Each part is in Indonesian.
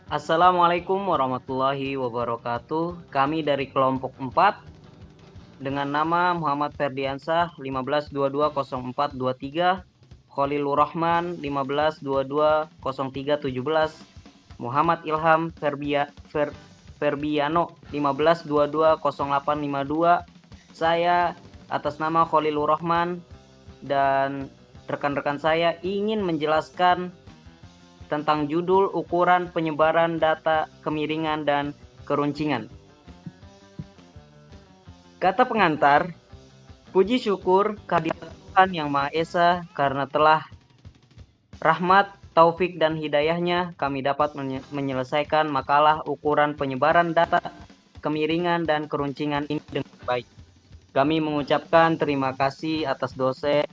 Assalamualaikum warahmatullahi wabarakatuh. Kami dari kelompok 4 dengan nama Muhammad Ferdiansah 15220423, Khalilur Rahman 15220317, Muhammad Ilham Ferbiano 15220852. Saya atas nama Khalilur Rahman dan rekan-rekan saya ingin menjelaskan tentang judul ukuran penyebaran data kemiringan dan keruncingan. Kata pengantar, puji syukur kehadirat Tuhan Yang Maha Esa karena telah rahmat, taufik, dan hidayahnya kami dapat menyelesaikan makalah ukuran penyebaran data kemiringan dan keruncingan ini dengan baik. Kami mengucapkan terima kasih atas dosen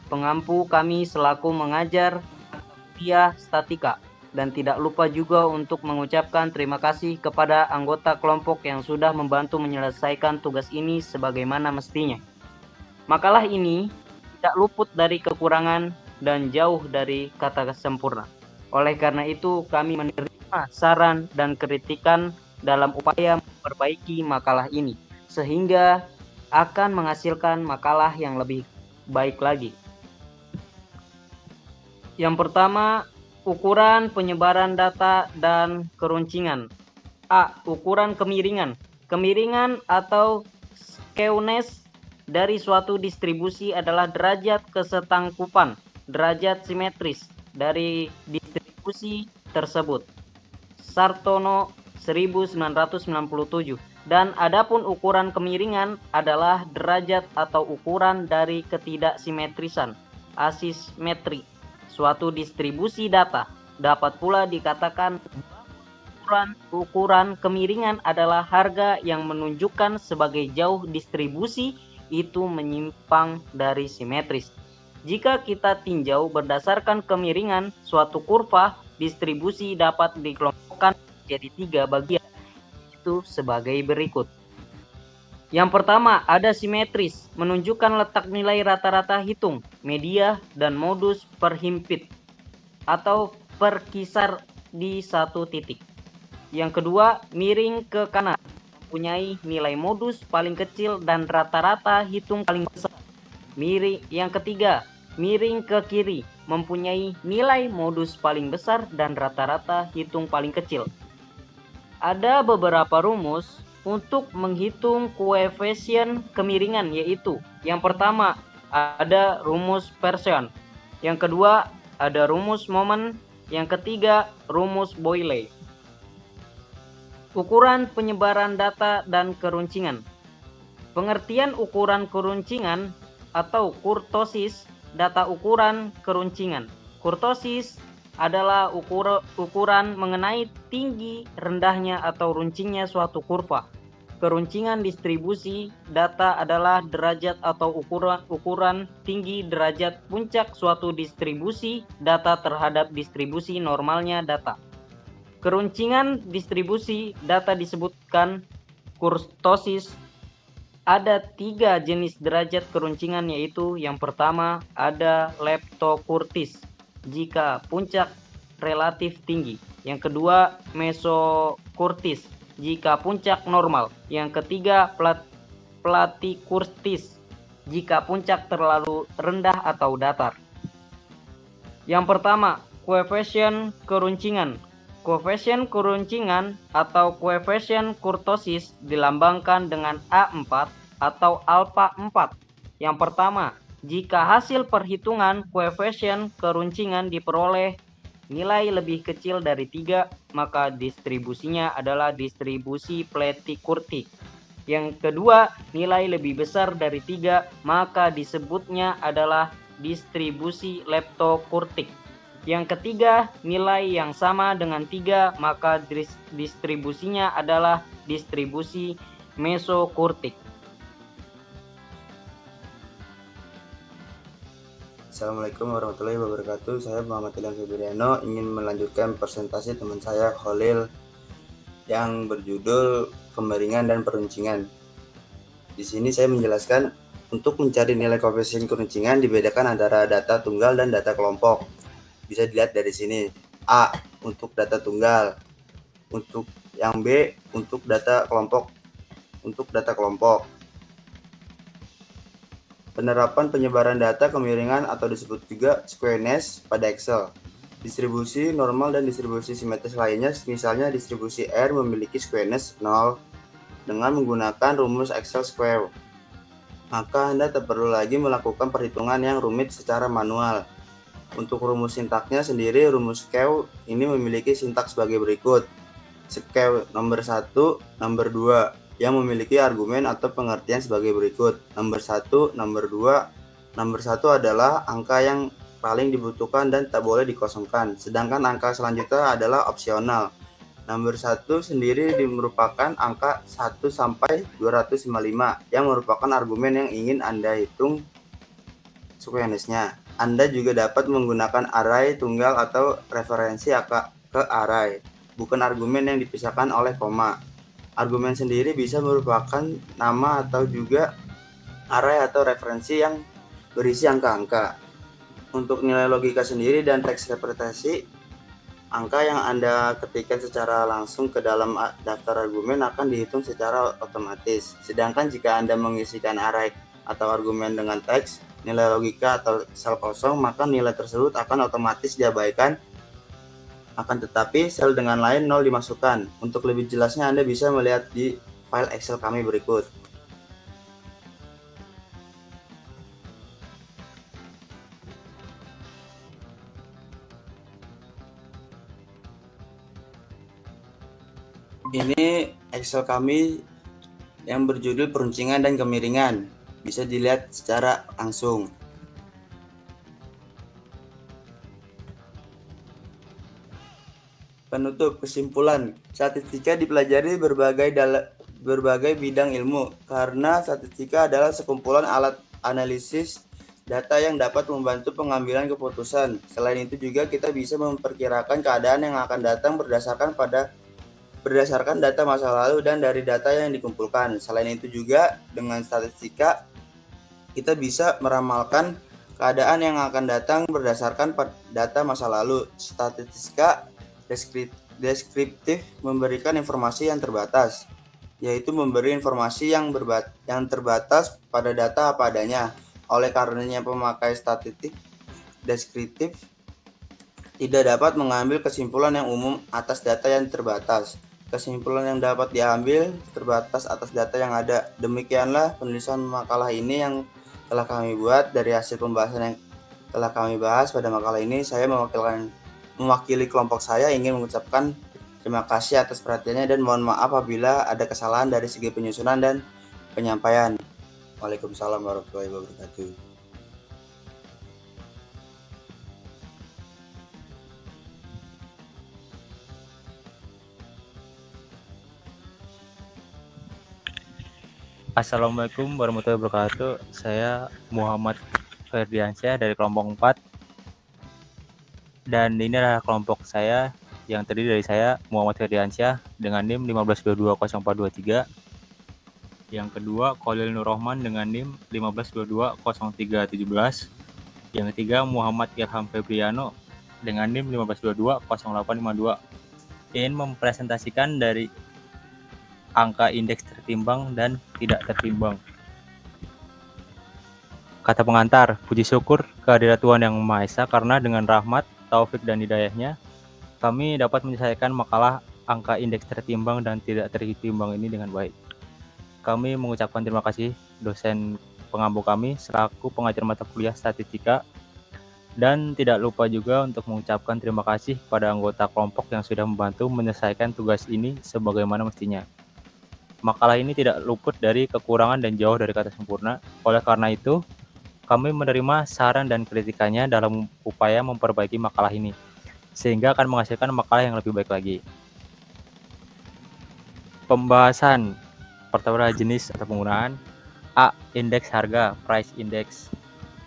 pengampu kami selaku mengajar kuliah statika, dan tidak lupa juga untuk mengucapkan terima kasih kepada anggota kelompok yang sudah membantu menyelesaikan tugas ini sebagaimana mestinya. Makalah ini tidak luput dari kekurangan dan jauh dari kata sempurna. Oleh karena itu, kami menerima saran dan kritikan dalam upaya memperbaiki makalah ini, sehingga akan menghasilkan makalah yang lebih baik lagi. Yang pertama, ukuran penyebaran data dan keruncingan. A. Ukuran kemiringan. Kemiringan atau skewness dari suatu distribusi adalah derajat kesetangkupan, derajat simetris dari distribusi tersebut. Sartono 1997. Dan adapun ukuran kemiringan adalah derajat atau ukuran dari ketidaksimetrisan, asimetri, suatu distribusi data. Dapat pula dikatakan ukuran kemiringan adalah harga yang menunjukkan sebagai jauh distribusi itu menyimpang dari simetris. Jika kita tinjau berdasarkan kemiringan suatu kurva, distribusi dapat dikelompokkan menjadi 3 bagian, itu sebagai berikut. Yang pertama, ada simetris, menunjukkan letak nilai rata-rata hitung, media, dan modus perhimpit, atau perkisar di satu titik. Yang kedua, miring ke kanan, mempunyai nilai modus paling kecil dan rata-rata hitung paling besar. Yang ketiga, miring ke kiri, mempunyai nilai modus paling besar dan rata-rata hitung paling kecil. Ada beberapa rumus untuk menghitung koefisien kemiringan, yaitu yang pertama ada rumus Pearson, yang kedua ada rumus Moment, yang ketiga rumus Boyle. Ukuran penyebaran data dan keruncingan. Pengertian ukuran keruncingan atau kurtosis, data ukuran keruncingan. Kurtosis adalah ukuran mengenai tinggi, rendahnya, atau runcingnya suatu kurva. Keruncingan distribusi data adalah derajat atau ukuran tinggi derajat puncak suatu distribusi data terhadap distribusi normalnya data. Keruncingan distribusi data disebutkan kurtosis. Ada 3 jenis derajat keruncingan, yaitu yang pertama ada leptokurtis jika puncak relatif tinggi, yang kedua mesokurtis jika puncak normal, yang ketiga platikurtis jika puncak terlalu rendah atau datar. Yang pertama, koefisien keruncingan. Koefisien keruncingan atau koefisien kurtosis dilambangkan dengan A4 atau alfa 4. Yang pertama, jika hasil perhitungan koefisien keruncingan diperoleh nilai lebih kecil dari 3, maka distribusinya adalah distribusi platikurtik. Yang kedua, nilai lebih besar dari 3, maka disebutnya adalah distribusi leptokurtik. Yang ketiga, nilai yang sama dengan 3, maka distribusinya adalah distribusi mesokurtik. Assalamualaikum warahmatullahi wabarakatuh. Saya Muhammad Ilham Febriano ingin melanjutkan presentasi teman saya Khalil yang berjudul kemiringan dan peruncingan. Di sini saya menjelaskan untuk mencari nilai koefisien keruncingan dibedakan antara data tunggal dan data kelompok. Bisa dilihat dari sini. A untuk data tunggal, untuk yang B untuk data kelompok. Penerapan penyebaran data kemiringan atau disebut juga squareness pada Excel. Distribusi normal dan distribusi simetris lainnya, misalnya distribusi R memiliki squareness 0 dengan menggunakan rumus Excel square. Maka Anda tak perlu lagi melakukan perhitungan yang rumit secara manual. Untuk rumus sintaksnya sendiri, rumus skew ini memiliki sintaks sebagai berikut. Skew nomor 1, nomor 2 yang memiliki argumen atau pengertian sebagai berikut. Nomor 1, nomor 2. Nomor 1 adalah angka yang paling dibutuhkan dan tak boleh dikosongkan, sedangkan angka selanjutnya adalah opsional. Nomor 1 sendiri merupakan angka 1 sampai 255 yang merupakan argumen yang ingin Anda hitung squareness-nya. Anda juga dapat menggunakan array tunggal atau referensi ke array, bukan argumen yang dipisahkan oleh koma. Argumen sendiri bisa merupakan nama atau juga array atau referensi yang berisi angka-angka. Untuk nilai logika sendiri dan teks representasi, angka yang Anda ketikkan secara langsung ke dalam daftar argumen akan dihitung secara otomatis. Sedangkan jika Anda mengisikan array atau argumen dengan teks, nilai logika atau sel kosong, maka nilai tersebut akan otomatis diabaikan. Akan tetapi sel dengan lain 0 dimasukkan. Untuk lebih jelasnya Anda bisa melihat di file Excel kami berikut. Ini Excel kami yang berjudul peruncingan dan kemiringan. Bisa dilihat secara langsung. Penutup kesimpulan, statistika dipelajari berbagai bidang ilmu karena statistika adalah sekumpulan alat analisis data yang dapat membantu pengambilan keputusan. Selain itu juga kita bisa memperkirakan keadaan yang akan datang berdasarkan data masa lalu dan dari data yang dikumpulkan. Selain itu juga dengan statistika kita bisa meramalkan keadaan yang akan datang berdasarkan data masa lalu. Statistika deskriptif memberikan informasi yang terbatas, yaitu memberi informasi yang terbatas pada data apa adanya. Oleh karenanya pemakai statistik deskriptif tidak dapat mengambil kesimpulan yang umum atas data yang terbatas. Kesimpulan yang dapat diambil terbatas atas data yang ada. Demikianlah penulisan makalah ini yang telah kami buat. Dari hasil pembahasan yang telah kami bahas pada makalah ini, saya mewakili kelompok saya ingin mengucapkan terima kasih atas perhatiannya dan mohon maaf apabila ada kesalahan dari segi penyusunan dan penyampaian. Waalaikumsalam warahmatullahi wabarakatuh. Assalamualaikum warahmatullahi wabarakatuh. Saya Muhammad Ferdiansyah dari kelompok 4. Dan ini adalah kelompok saya yang terdiri dari saya Muhammad Ferdiansyah dengan NIM 15220423. Yang kedua Khalil Nur Rahman dengan NIM 15220317. Yang ketiga Muhammad Ilham Febriano dengan NIM 15220852. Ingin mempresentasikan dari angka indeks tertimbang dan tidak tertimbang. Kata pengantar, puji syukur kehadirat Tuhan Yang Maha Esa karena dengan rahmat, taufik dan hidayahnya, kami dapat menyelesaikan makalah angka indeks tertimbang dan tidak tertimbang ini dengan baik. Kami mengucapkan terima kasih dosen pengampu kami selaku pengajar mata kuliah statistika, dan tidak lupa juga untuk mengucapkan terima kasih kepada anggota kelompok yang sudah membantu menyelesaikan tugas ini sebagaimana mestinya. Makalah ini tidak luput dari kekurangan dan jauh dari kata sempurna. Oleh karena itu, kami menerima saran dan kritikannya dalam upaya memperbaiki makalah ini, sehingga akan menghasilkan makalah yang lebih baik lagi. Pembahasan pertama jenis atau penggunaan. A. Indeks harga, price index.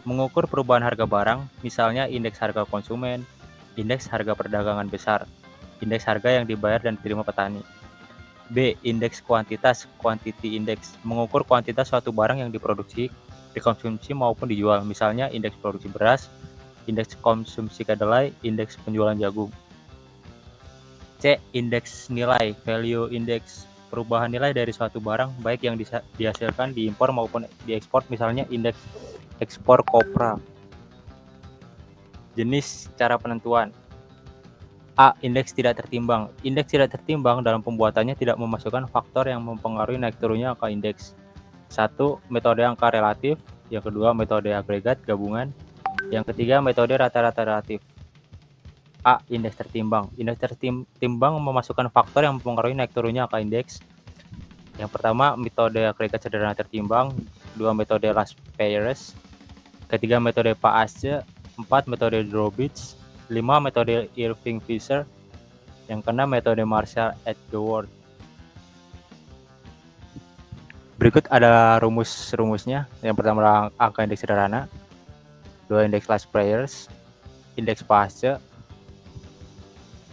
Mengukur perubahan harga barang, misalnya indeks harga konsumen, indeks harga perdagangan besar, indeks harga yang dibayar dan diterima petani. B. Indeks kuantitas, quantity index. Mengukur kuantitas suatu barang yang diproduksi, dikonsumsi maupun dijual, misalnya indeks produksi beras, indeks konsumsi kedelai, indeks penjualan jagung. C. Indeks nilai, value index, perubahan nilai dari suatu barang baik yang dihasilkan, diimpor maupun diekspor, misalnya indeks ekspor kopra. Jenis cara penentuan. A. Indeks tidak tertimbang. Indeks tidak tertimbang dalam pembuatannya tidak memasukkan faktor yang mempengaruhi naik turunnya angka indeks. 1. Metode angka relatif. Yang kedua, metode agregat gabungan. Yang ketiga, metode rata-rata relatif. A. Indeks tertimbang. Indeks tertimbang memasukkan faktor yang mempengaruhi naik turunnya angka indeks. Yang pertama, metode agregat sederhana tertimbang. 2. Metode Last Payers. Ketiga, metode Paasche. 4. Metode Drobich. 5. Metode Irving-Fisher. Yang keenam, metode Marshall-Edgeworth. Berikut ada rumus-rumusnya. Yang pertama, angka indeks sederhana. 2. Indeks Last Payers. Indeks Paasche.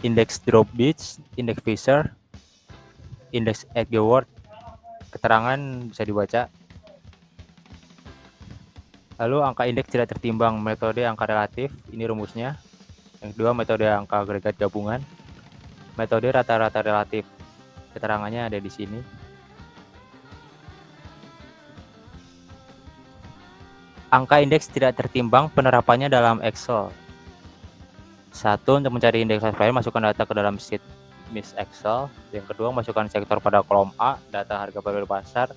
Indeks Drobich. Indeks Fisher. Indeks Edgeworth. Keterangan bisa dibaca. Lalu angka indeks tidak tertimbang, metode angka relatif, ini rumusnya. Yang kedua, metode angka agregat gabungan. Metode rata-rata relatif, keterangannya ada di sini. Angka indeks tidak tertimbang, penerapannya dalam Excel. 1. Untuk mencari indeks last price, masukkan data ke dalam sheet Miss Excel. Yang kedua, masukkan sektor pada kolom A, data harga pada pasar.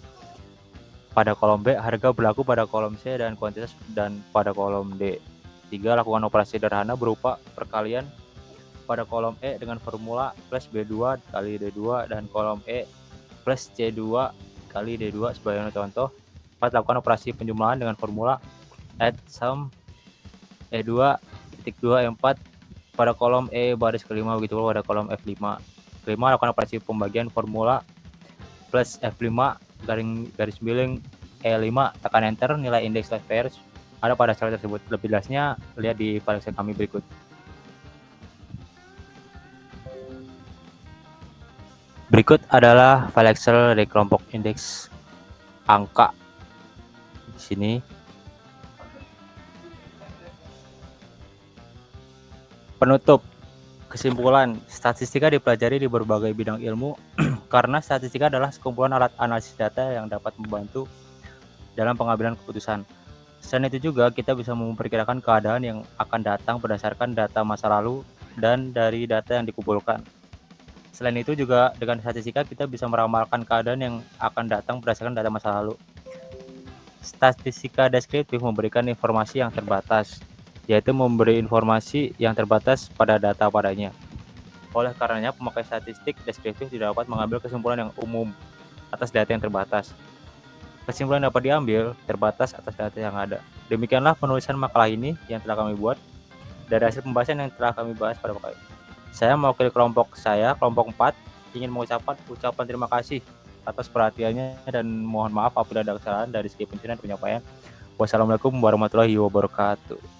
Pada kolom B, harga berlaku pada kolom C dan kuantitas dan pada kolom D. 3. Lakukan operasi sederhana berupa perkalian pada kolom E dengan formula plus B2 kali D2 dan kolom E plus C2 kali D2 sebagai contoh. 4. Lakukan operasi penjumlahan dengan formula add sum E2 titik 2 E4 pada kolom E baris kelima, begitu pula pada kolom F5. Kelima, lakukan operasi pembagian formula plus F5 garis miring E5, tekan enter, nilai indeks last pairs ada pada sel tersebut. Lebih jelasnya lihat di file Excel kami berikut. Berikut adalah file Excel dari kelompok indeks angka. Di sini penutup. Kesimpulan, statistika dipelajari di berbagai bidang ilmu karena statistika adalah sekumpulan alat analisis data yang dapat membantu dalam pengambilan keputusan. Selain itu juga kita bisa memperkirakan keadaan yang akan datang berdasarkan data masa lalu dan dari data yang dikumpulkan. Selain itu juga dengan statistika kita bisa meramalkan keadaan yang akan datang berdasarkan data masa lalu. Statistika deskriptif memberikan informasi yang terbatas, yaitu memberi informasi yang terbatas pada data padanya. Oleh karenanya, pemakai statistik deskriptif tidak dapat mengambil kesimpulan yang umum atas data yang terbatas. Kesimpulan dapat diambil terbatas atas data yang ada. Demikianlah penulisan makalah ini yang telah kami buat dari hasil pembahasan yang telah kami bahas pada makalah ini. Saya mewakili kelompok saya, kelompok 4, ingin mengucapkan ucapan terima kasih atas perhatiannya dan mohon maaf apabila ada kesalahan dari segi penyusunan dan penyampaian. Wassalamualaikum warahmatullahi wabarakatuh.